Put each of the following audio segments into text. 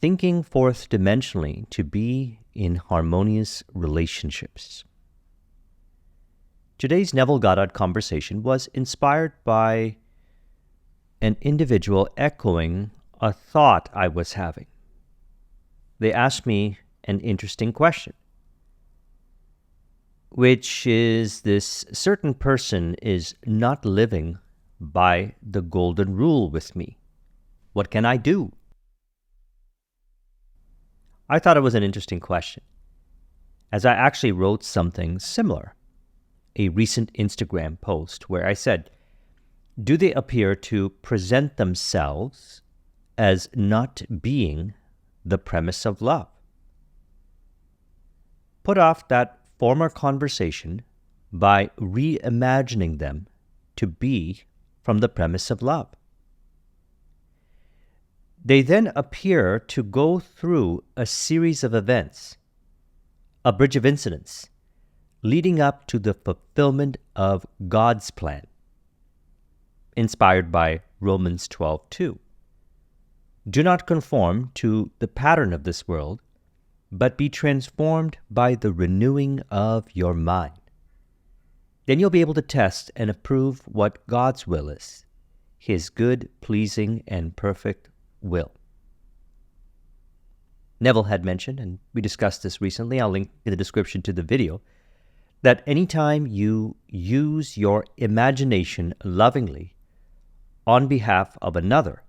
thinking fourth dimensionally to be in harmonious relationships. Today's Neville Goddard conversation was inspired by an individual echoing a thought I was having. They asked me an interesting question, which is this: certain person is not living by the golden rule with me. What can I do? I thought it was an interesting question, as I actually wrote something similar, a recent Instagram post where I said, do they appear to present themselves as not being the premise of love? Put off that former conversation by reimagining them to be from the premise of love. They then appear to go through a series of events, a bridge of incidents, leading up to the fulfillment of God's plan, inspired by Romans 12:2. Do not conform to the pattern of this world, but be transformed by the renewing of your mind. Then you'll be able to test and approve what God's will is, His good, pleasing, and perfect will. Neville had mentioned, and we discussed this recently, I'll link in the description to the video, that anytime you use your imagination lovingly on behalf of another,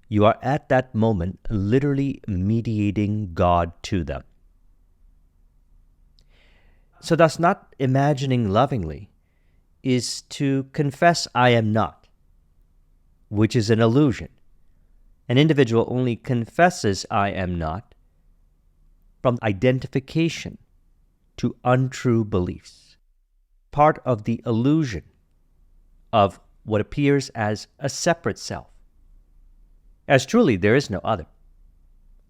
you are at that moment literally mediating God to them. So thus, not imagining lovingly is to confess I am not, which is an illusion. An individual only confesses I am not from identification to untrue beliefs, part of the illusion of what appears as a separate self, as truly there is no other.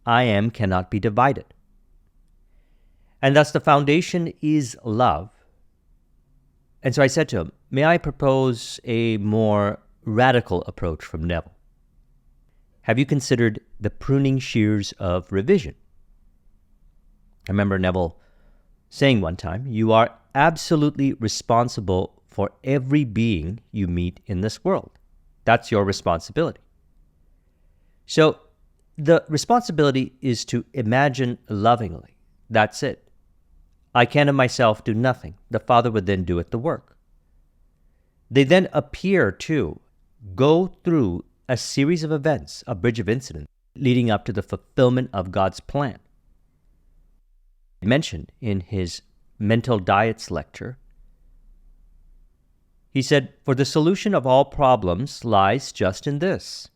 I am cannot be divided. And thus the foundation is love. And so I said to him, may I propose a more radical approach from Neville? Have you considered the pruning shears of revision? I remember Neville saying one time, you are absolutely responsible for every being you meet in this world. That's your responsibility. So the responsibility is to imagine lovingly. That's it. I can of myself do nothing. The Father would then do it the work. They then appear to go through a series of events, a bridge of incidents, leading up to the fulfillment of God's plan. He mentioned in his Mental Diets lecture, he said, for the solution of all problems lies just in this.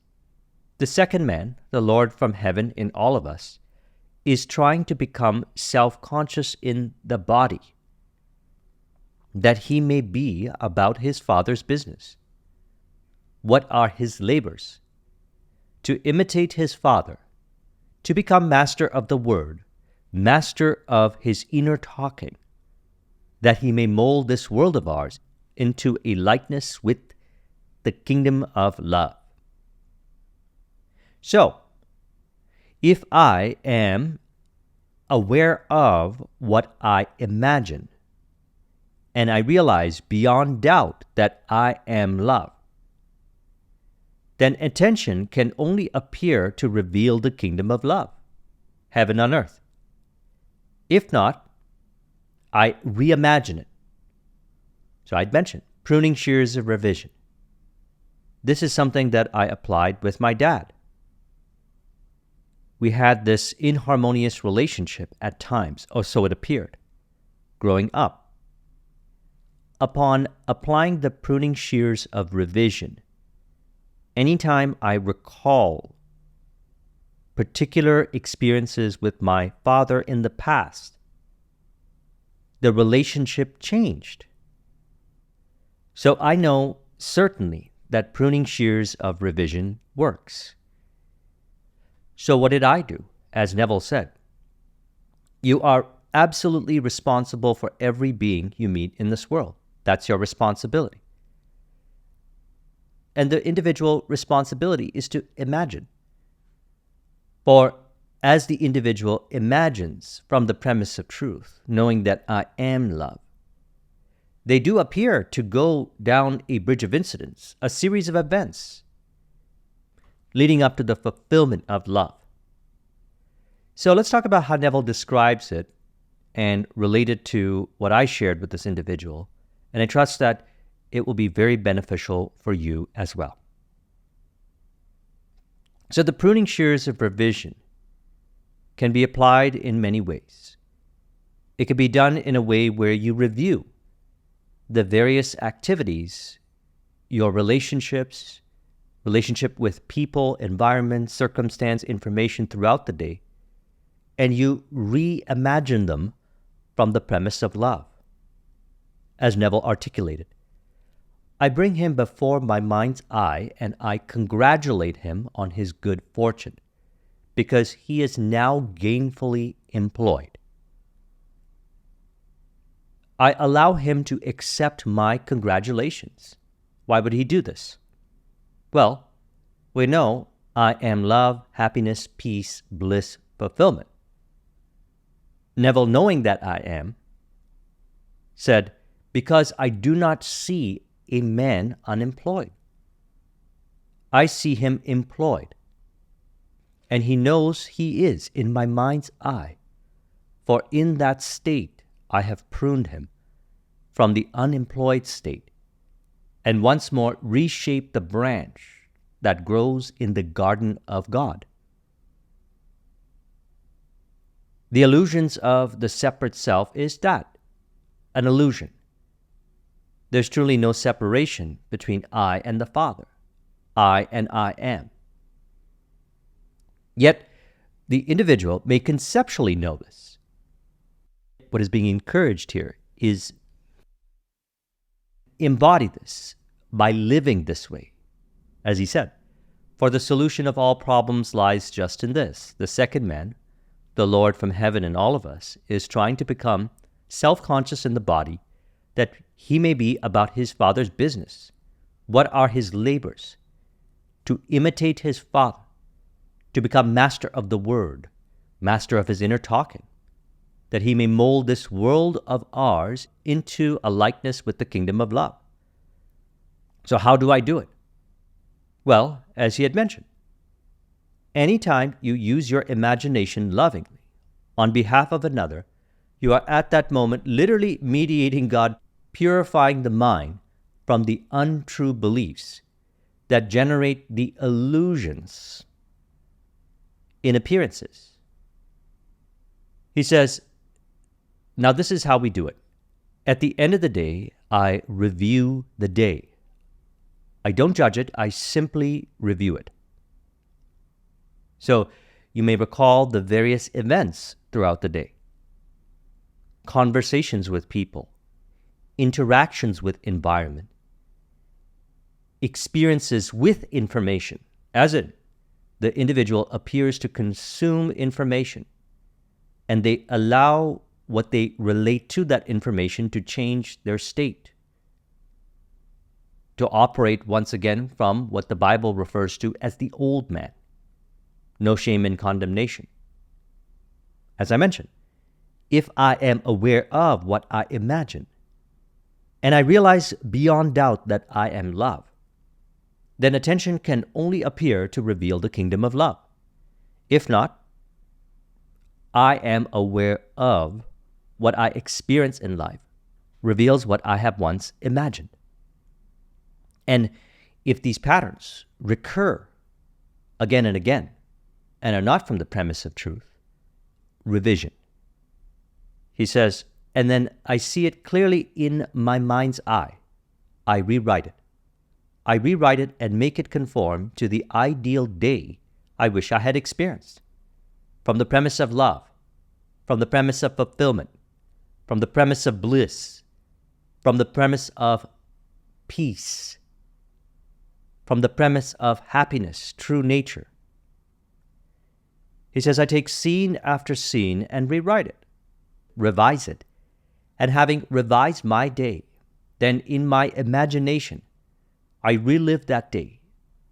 The second man, the Lord from heaven in all of us, is trying to become self-conscious in the body, that he may be about his Father's business. What are his labors? To imitate his Father, to become master of the Word, master of his inner talking, that he may mold this world of ours into a likeness with the kingdom of love. So, if I am aware of what I imagine, and I realize beyond doubt that I am love, then attention can only appear to reveal the kingdom of love, heaven on earth. If not, I reimagine it. So I'd mentioned pruning shears of revision. This is something that I applied with my dad. We had this inharmonious relationship at times, or so it appeared, growing up. Upon applying the pruning shears of revision, anytime I recall particular experiences with my father in the past, the relationship changed. So I know certainly that pruning shears of revision works. So what did I do? As Neville said, you are absolutely responsible for every being you meet in this world. That's your responsibility. And the individual responsibility is to imagine. For as the individual imagines from the premise of truth, knowing that I am love, they do appear to go down a bridge of incidents, a series of events, leading up to the fulfillment of love. So let's talk about how Neville describes it and relate it to what I shared with this individual, and I trust that it will be very beneficial for you as well. So the pruning shears of revision can be applied in many ways. It can be done in a way where you review the various activities, your relationship with people, environment, circumstance, information throughout the day, and you reimagine them from the premise of love. As Neville articulated, I bring him before my mind's eye and I congratulate him on his good fortune, because he is now gainfully employed. I allow him to accept my congratulations. Why would he do this? Well, we know I am love, happiness, peace, bliss, fulfillment. Neville, knowing that I am, said, because I do not see a man unemployed. I see him employed, and he knows he is in my mind's eye, for in that state I have pruned him from the unemployed state, and once more reshaped the branch that grows in the garden of God. The illusions of the separate self is that, an illusion. There's truly no separation between I and the Father, I and I am. Yet, the individual may conceptually know this. What is being encouraged here is embody this by living this way. As he said, for the solution of all problems lies just in this. The second man, the Lord from heaven and all of us, is trying to become self-conscious in the body, that he may be about his Father's business. What are his labors? To imitate his Father, to become master of the Word, master of his inner talking, that he may mold this world of ours into a likeness with the kingdom of love. So how do I do it? Well, as he had mentioned, anytime you use your imagination lovingly on behalf of another, you are at that moment literally mediating God, purifying the mind from the untrue beliefs that generate the illusions in appearances. He says, now this is how we do it. At the end of the day, I review the day. I don't judge it, I simply review it. So you may recall the various events throughout the day, conversations with people, interactions with environment, experiences with information, as in the individual appears to consume information, and they allow what they relate to that information to change their state, to operate once again from what the Bible refers to as the old man. No shame in condemnation. As I mentioned, if I am aware of what I imagine, and I realize beyond doubt that I am love, then attention can only appear to reveal the kingdom of love. If not, I am aware of what I experience in life, reveals what I have once imagined. And if these patterns recur again and again, and are not from the premise of truth, revision. He says, and then I see it clearly in my mind's eye. I rewrite it. I rewrite it and make it conform to the ideal day I wish I had experienced. From the premise of love, from the premise of fulfillment, from the premise of bliss, from the premise of peace, from the premise of happiness, true nature. He says, I take scene after scene and rewrite it, revise it, and having revised my day, then in my imagination, I relive that day,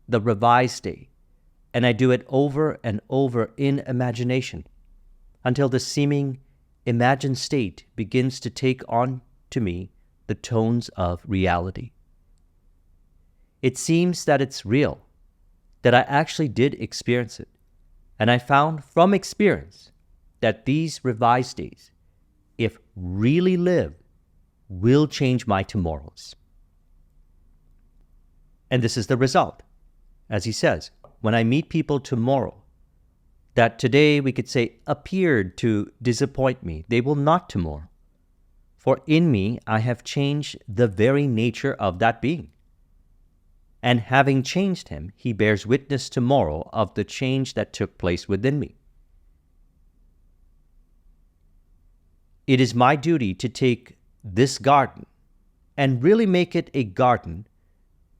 the revised day, And I do it over and over in imagination until the seeming imagined state begins to take on to me the tones of reality. It seems that it's real, that I actually did experience it. And I found from experience that these revised days, if really lived, will change my tomorrows. And this is the result. As he says, when I meet people tomorrow that today we could say appeared to disappoint me, they will not tomorrow. For in me I have changed the very nature of that being. And having changed him, he bears witness tomorrow of the change that took place within me. It is my duty to take this garden and really make it a garden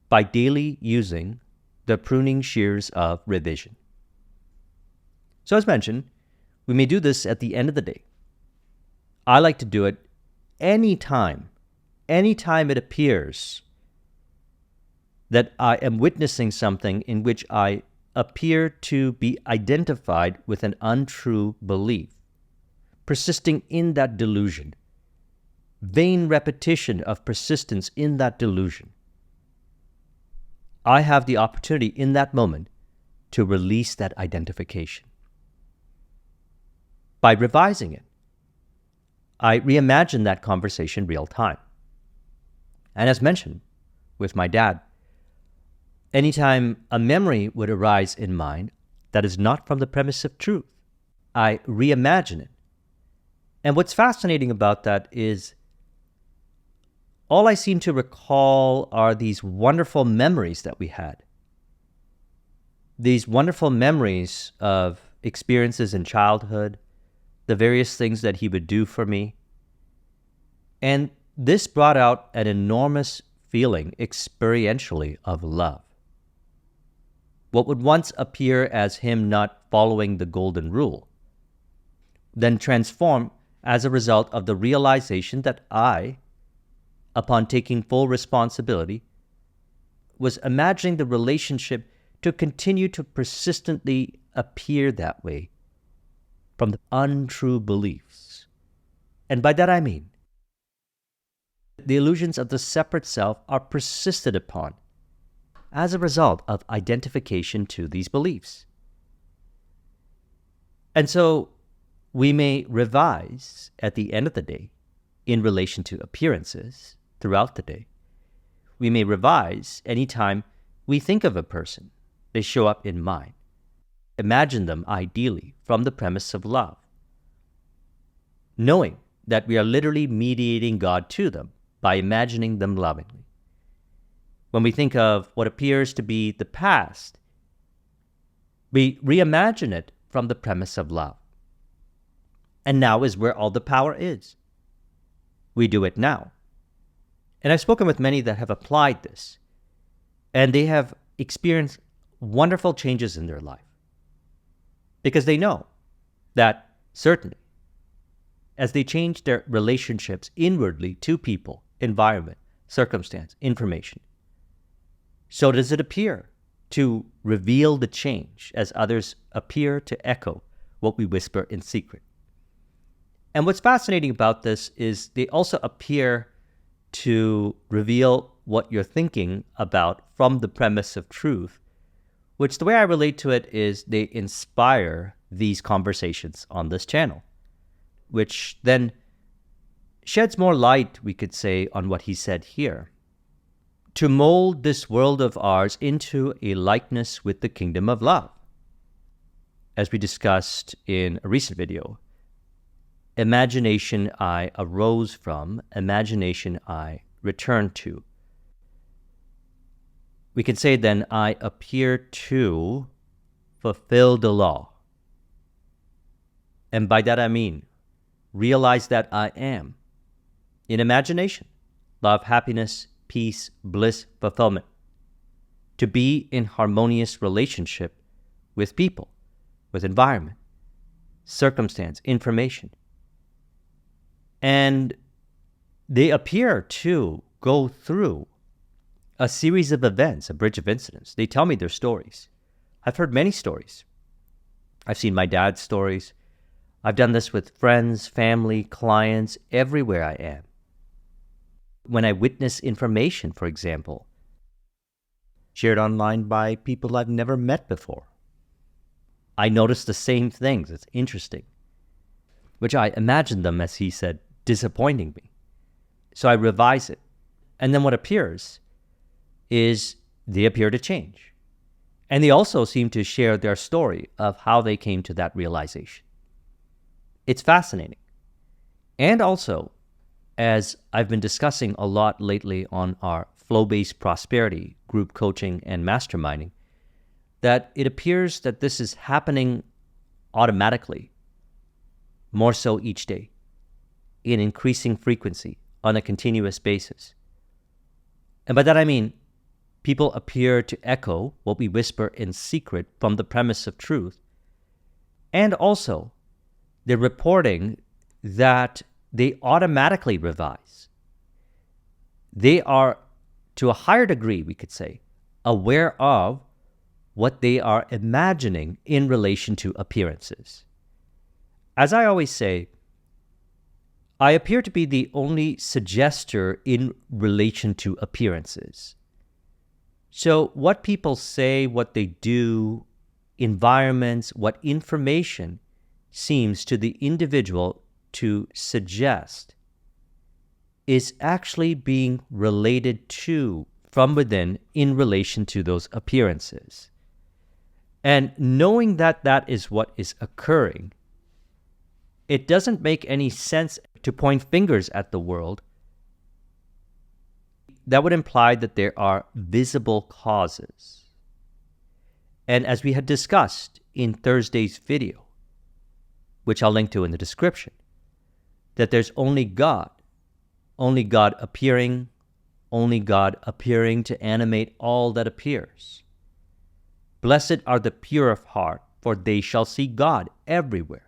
by daily using the pruning shears of revision. So as mentioned, we may do this at the end of the day. I like to do it anytime it appears that I am witnessing something in which I appear to be identified with an untrue belief, persisting in that delusion, vain repetition of persistence in that delusion. I have the opportunity in that moment to release that identification. By revising it, I reimagine that conversation real time. And as mentioned with my dad, anytime a memory would arise in mind that is not from the premise of truth, I reimagine it. And what's fascinating about that is all I seem to recall are these wonderful memories that we had. These wonderful memories of experiences in childhood, the various things that he would do for me. And this brought out an enormous feeling experientially of love. What would once appear as him not following the golden rule, then transformed as a result of the realization that I, upon taking full responsibility, was imagining the relationship to continue to persistently appear that way from the untrue beliefs. And by that I mean, the illusions of the separate self are persisted upon as a result of identification to these beliefs. And so we may revise at the end of the day in relation to appearances throughout the day. We may revise anytime we think of a person, they show up in mind. Imagine them ideally from the premise of love, knowing that we are literally mediating God to them by imagining them lovingly. When we think of what appears to be the past, we reimagine it from the premise of love. And now is where all the power is. We do it now. And I've spoken with many that have applied this, and they have experienced wonderful changes in their life. Because they know that certainly, as they change their relationships inwardly to people, environment, circumstance, information, so does it appear to reveal the change as others appear to echo what we whisper in secret. And what's fascinating about this is they also appear to reveal what you're thinking about from the premise of truth, which the way I relate to it is they inspire these conversations on this channel, which then sheds more light, we could say, on what he said here. To mold this world of ours into a likeness with the kingdom of love. As we discussed in a recent video, imagination I arose from, imagination I returned to. We can say then, I appear to fulfill the law. And by that I mean, realize that I am, in imagination, love, happiness, peace, bliss, fulfillment. To be in harmonious relationship with people, with environment, circumstance, information. And they appear to go through a series of events, a bridge of incidents. They tell me their stories. I've heard many stories. I've seen my dad's stories. I've done this with friends, family, clients, everywhere I am. When I witness information, for example, shared online by people I've never met before, I notice the same things. It's interesting, which I imagine them, as he said, disappointing me. So I revise it. And then what appears is they appear to change. And they also seem to share their story of how they came to that realization. It's fascinating. And also, as I've been discussing a lot lately on our flow-based prosperity, group coaching, and masterminding, that it appears that this is happening automatically, more so each day, in increasing frequency on a continuous basis. And by that I mean, people appear to echo what we whisper in secret from the premise of truth. And also, they're reporting that they automatically revise. They are, to a higher degree, we could say, aware of what they are imagining in relation to appearances. As I always say, I appear to be the only suggester in relation to appearances. So what people say, what they do, environments, what information seems to the individual to suggest is actually being related to from within in relation to those appearances. And knowing that that is what is occurring, it doesn't make any sense to point fingers at the world. That would imply that there are visible causes. And as we had discussed in Thursday's video, which I'll link to in the description, that there's only God appearing to animate all that appears. Blessed are the pure of heart, for they shall see God everywhere.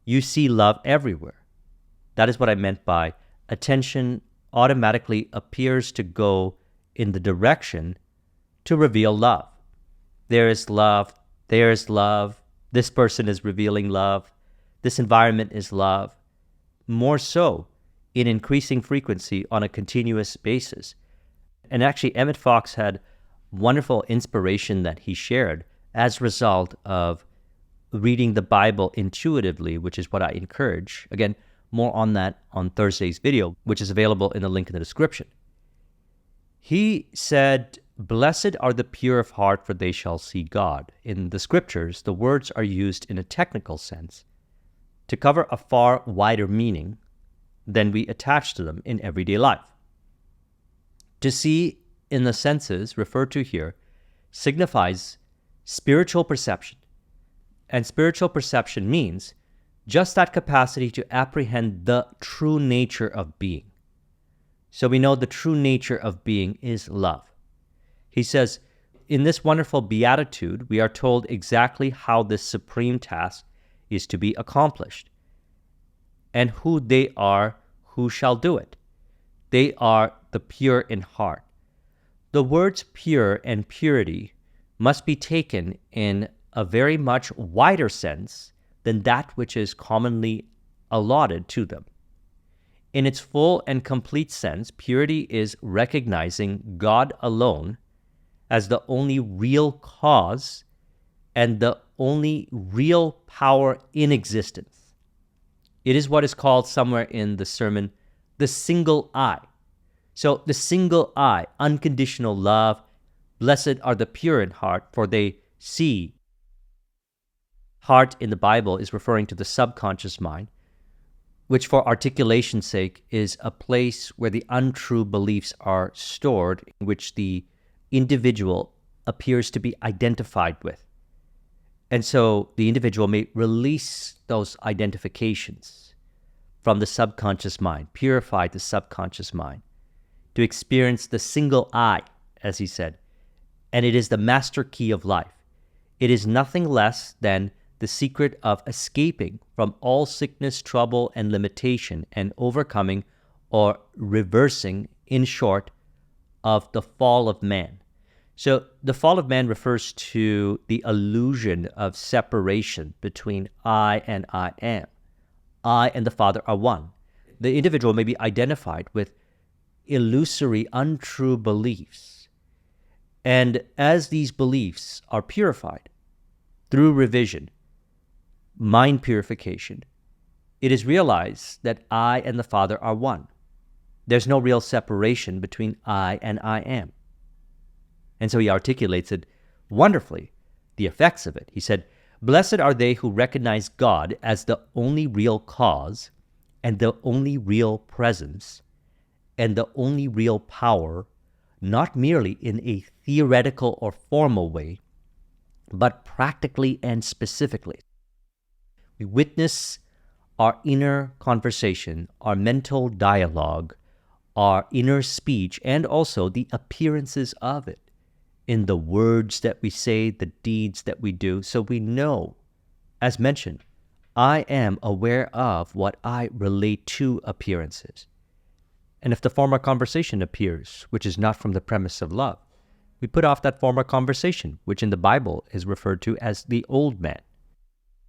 You see love everywhere. That is what I meant by attention automatically appears to go in the direction to reveal love. There is love, this person is revealing love, this environment is love. More so in increasing frequency on a continuous basis. And actually, Emmett Fox had wonderful inspiration that he shared as a result of reading the Bible intuitively, which is what I encourage. Again, more on that on Thursday's video, which is available in the link in the description. He said, "Blessed are the pure of heart, for they shall see God." In the scriptures, the words are used in a technical sense to cover a far wider meaning than we attach to them in everyday life. To see in the senses referred to here signifies spiritual perception. And spiritual perception means just that capacity to apprehend the true nature of being. So we know the true nature of being is love. He says, in this wonderful beatitude, we are told exactly how this supreme task is to be accomplished, and who they are who shall do it. They are the pure in heart. The words pure and purity must be taken in a very much wider sense than that which is commonly allotted to them. In its full and complete sense, purity is recognizing God alone as the only real cause and the only real power in existence. It is what is called somewhere in the sermon, the single eye. So the single eye, unconditional love, blessed are the pure in heart, for they see. Heart in the Bible is referring to the subconscious mind, which for articulation's sake is a place where the untrue beliefs are stored, in which the individual appears to be identified with. And so the individual may release those identifications from the subconscious mind, purify the subconscious mind, to experience the single eye, as he said. And it is the master key of life. It is nothing less than the secret of escaping from all sickness, trouble, and limitation, and overcoming or reversing, in short, of the fall of man. So the fall of man refers to the illusion of separation between I and I am. I and the Father are one. The individual may be identified with illusory, untrue beliefs. And as these beliefs are purified through revision, mind purification, it is realized that I and the Father are one. There's no real separation between I and I am. And so he articulates it wonderfully, the effects of it. He said, "Blessed are they who recognize God as the only real cause and the only real presence and the only real power, not merely in a theoretical or formal way, but practically and specifically." We witness our inner conversation, our mental dialogue, our inner speech, and also the appearances of it in the words that we say, the deeds that we do. So we know, as mentioned, I am aware of what I relate to appearances. And if the former conversation appears, which is not from the premise of love, we put off that former conversation, which in the Bible is referred to as the old man.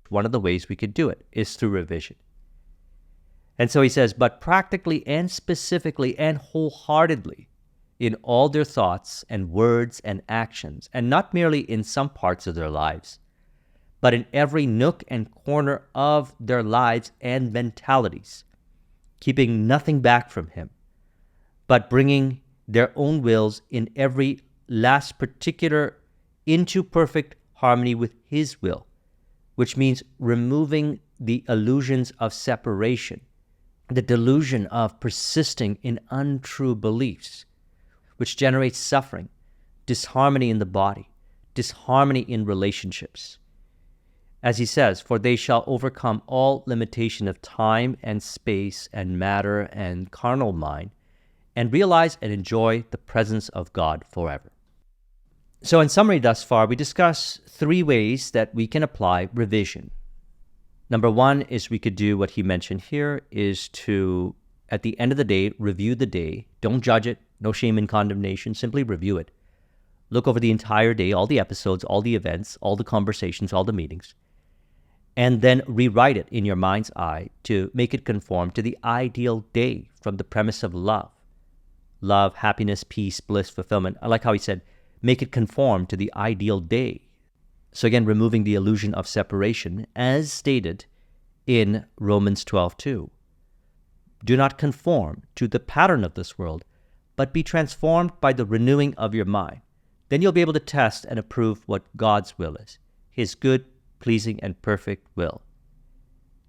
One of the ways we could do it is through revision. And so he says, but practically and specifically and wholeheartedly in all their thoughts and words and actions, and not merely in some parts of their lives, but in every nook and corner of their lives and mentalities, keeping nothing back from him, but bringing their own wills in every last particular into perfect harmony with his will, which means removing the illusions of separation, the delusion of persisting in untrue beliefs, which generates suffering, disharmony in the body, disharmony in relationships. As he says, for they shall overcome all limitation of time and space and matter and carnal mind, and realize and enjoy the presence of God forever. So in summary thus far, we discuss 3 ways that we can apply revision. Number 1 is we could do what he mentioned here, is to, at the end of the day, review the day. Don't judge it. No shame and condemnation. Simply review it. Look over the entire day, all the episodes, all the events, all the conversations, all the meetings, and then rewrite it in your mind's eye to make it conform to the ideal day from the premise of love. Love, happiness, peace, bliss, fulfillment. I like how he said, make it conform to the ideal day. So again, removing the illusion of separation, as stated in Romans 12:2. Do not conform to the pattern of this world, but be transformed by the renewing of your mind. Then you'll be able to test and approve what God's will is, his good, pleasing, and perfect will.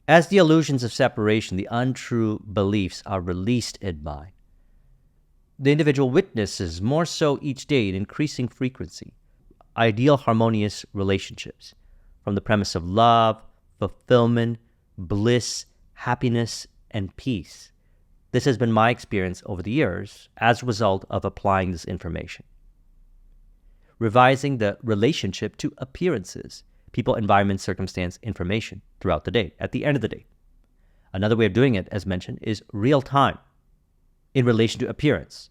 As the illusions of separation, the untrue beliefs are released in mind, the individual witnesses more so each day in increasing frequency, ideal harmonious relationships from the premise of love, fulfillment, bliss, happiness, and peace. This has been my experience over the years as a result of applying this information. Revising the relationship to appearances, people, environment, circumstance, information throughout the day, at the end of the day. Another way of doing it, as mentioned, is real time in relation to appearance.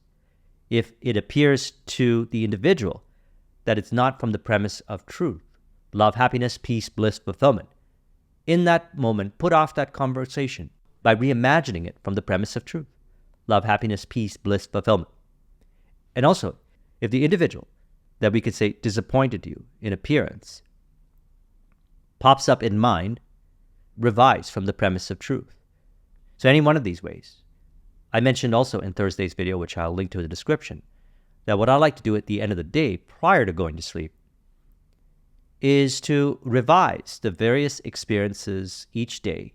If it appears to the individual that it's not from the premise of truth, love, happiness, peace, bliss, fulfillment, in that moment, put off that conversation by reimagining it from the premise of truth, love, happiness, peace, bliss, fulfillment. And also, if the individual that we could say disappointed you in appearance pops up in mind, revise from the premise of truth. So any one of these ways. I mentioned also in Thursday's video, which I'll link to in the description, that what I like to do at the end of the day prior to going to sleep is to revise the various experiences each day.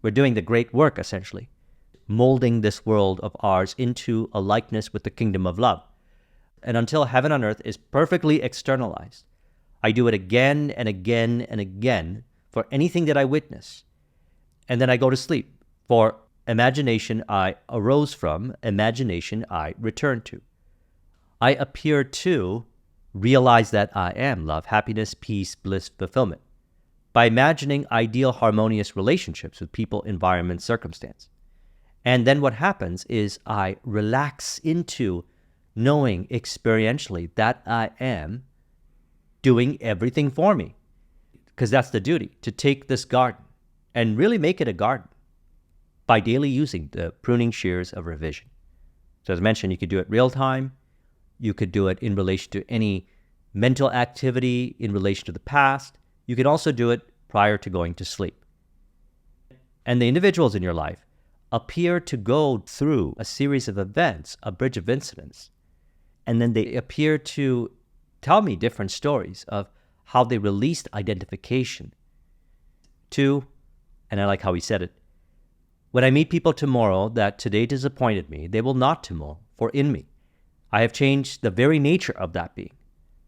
We're doing the great work, essentially, molding this world of ours into a likeness with the kingdom of love. And until heaven on earth is perfectly externalized, I do it again and again and again for anything that I witness. And then I go to sleep. For imagination I arose from, imagination I return to. I appear to realize that I am love, happiness, peace, bliss, fulfillment, by imagining ideal harmonious relationships with people, environment, circumstance. And then what happens is I relax into knowing experientially that I am doing everything for me. Because that's the duty, to take this garden and really make it a garden by daily using the pruning shears of revision. So as mentioned, you could do it real time. You could do it in relation to any mental activity in relation to the past. You could also do it prior to going to sleep. And the individuals in your life appear to go through a series of events, a bridge of incidents, and then they appear to tell me different stories of how they released identification to, and I like how he said it, when I meet people tomorrow that today disappointed me, they will not tomorrow, for in me I have changed the very nature of that being.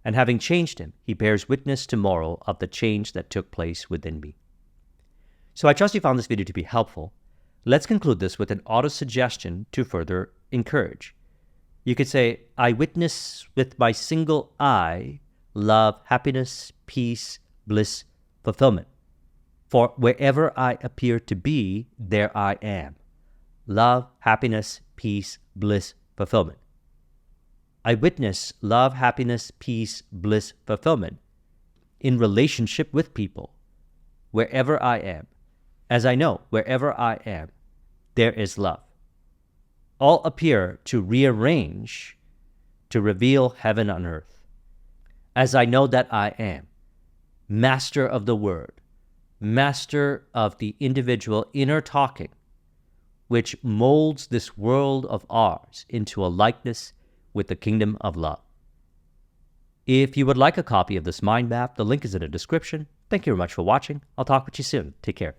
And having changed him, he bears witness tomorrow of the change that took place within me. So I trust you found this video to be helpful. Let's conclude this with an auto-suggestion to further encourage. You could say, I witness with my single eye love, happiness, peace, bliss, fulfillment. For wherever I appear to be, there I am. Love, happiness, peace, bliss, fulfillment. I witness love, happiness, peace, bliss, fulfillment in relationship with people, wherever I am. As I know, wherever I am, there is love. All appear to rearrange, to reveal heaven on earth. As I know that I am, master of the word, master of the individual inner talking, which molds this world of ours into a likeness with the kingdom of love. If you would like a copy of this mind map, the link is in the description. Thank you very much for watching. I'll talk with you soon. Take care.